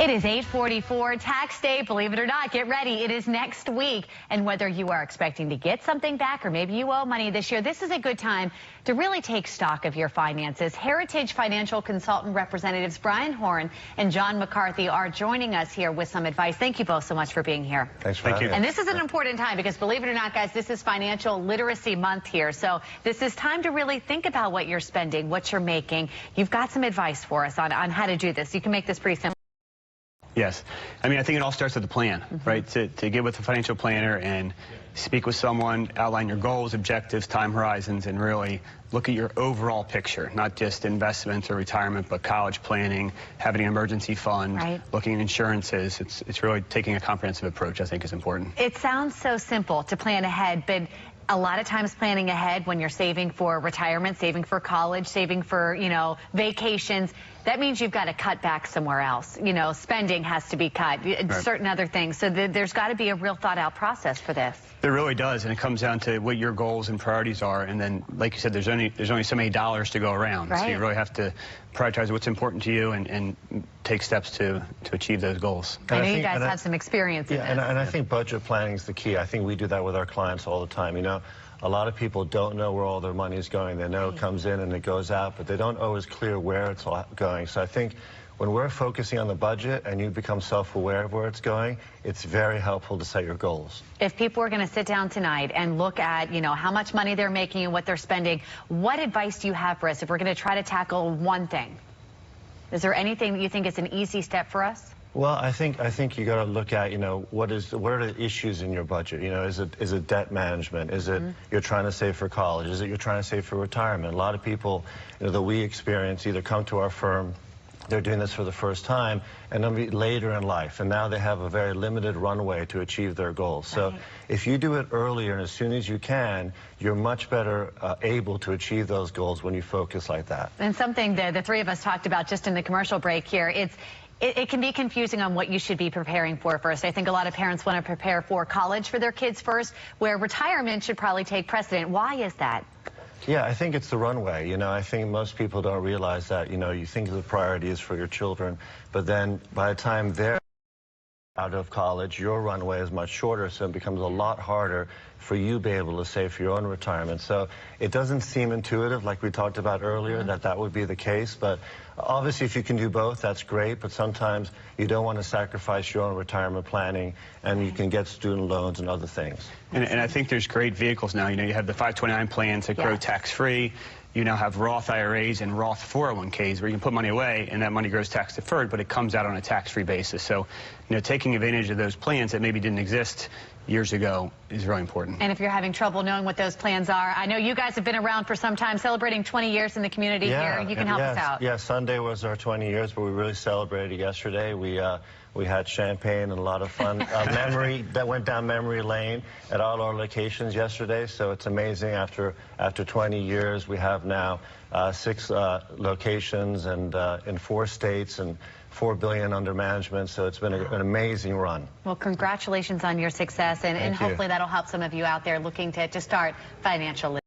It is 8:44, tax day, believe it or not. Get ready. It is next week. And whether you are expecting to get something back or maybe you owe money this year, this is a good time to really take stock of your finances. Heritage Financial Consultant representatives Brian Horn and John McCarthy are joining us here with some advice. Thank you both so much for being here. Thanks for having us. And this is an important time because, believe it or not, guys, this is Financial Literacy Month here. So this is time to really think about what you're spending, what you're making. You've got some advice for us on how to do this. You can make this pretty simple. Yes. I mean, I think it all starts with a plan, right? To get with a financial planner and speak with someone, outline your goals, objectives, time horizons, and really look at your overall picture, not just investments or retirement, but college planning, having an emergency fund, looking at insurances. It's really taking a comprehensive approach, I think, is important. It sounds so simple to plan ahead, but a lot of times planning ahead when you're saving for retirement, saving for college, saving for, vacations, that means you've got to cut back somewhere else. Spending has to be cut, certain other things. So there's got to be a real thought out process for this. There really does, and it comes down to what your goals and priorities are. And then, like you said, there's only so many dollars to go around. So you really have to prioritize what's important to you and take steps to achieve those goals. I know you guys have some experience in this. And I think budget planning is the key. I think we do that with our clients all the time. A lot of people don't know where all their money is going. They know it comes in and it goes out, but they don't always clear where it's all going. So I think when we're focusing on the budget and you become self-aware of where it's going, it's very helpful to set your goals. If people are going to sit down tonight and look at, how much money they're making and what they're spending, what advice do you have for us if we're going to try to tackle one thing? Is there anything that you think is an easy step for us? Well, I think you got to look at, what are the issues in your budget? Is it debt management? Is it you're trying to save for college? Is it you're trying to save for retirement? A lot of people, that we experience either come to our firm, they're doing this for the first time, and then later in life, and now they have a very limited runway to achieve their goals. So if you do it earlier and as soon as you can, you're much better able to achieve those goals when you focus like that. And something the three of us talked about just in the commercial break here, it can be confusing on what you should be preparing for first. I think a lot of parents want to prepare for college for their kids first, where retirement should probably take precedent. Why is that? Yeah, I think it's the runway. I think most people don't realize that, you think the priority is for your children, but then by the time they're out of college, your runway is much shorter, so it becomes a lot harder for you to be able to save for your own retirement. So it doesn't seem intuitive, like we talked about earlier, that would be the case, but obviously if you can do both, that's great, but sometimes you don't want to sacrifice your own retirement planning, and you can get student loans and other things. And I think there's great vehicles now. You have the 529 plans that grow tax-free. You now have Roth IRAs and Roth 401ks where you can put money away and that money grows tax deferred, but it comes out on a tax-free basis. So, taking advantage of those plans that maybe didn't exist years ago is really important. And if you're having trouble knowing what those plans are, I know you guys have been around for some time, celebrating 20 years in the community here. You can help us out. Yeah, Sunday was our 20 years, but we really celebrated yesterday. We had champagne and a lot of fun. That went down memory lane at all our locations yesterday. So it's amazing. After 20 years, we have now 6 locations and in 4 states and $4 billion under management. So it's been an amazing run. Well, congratulations on your success, and hopefully that'll help some of you out there looking to start financial literacy.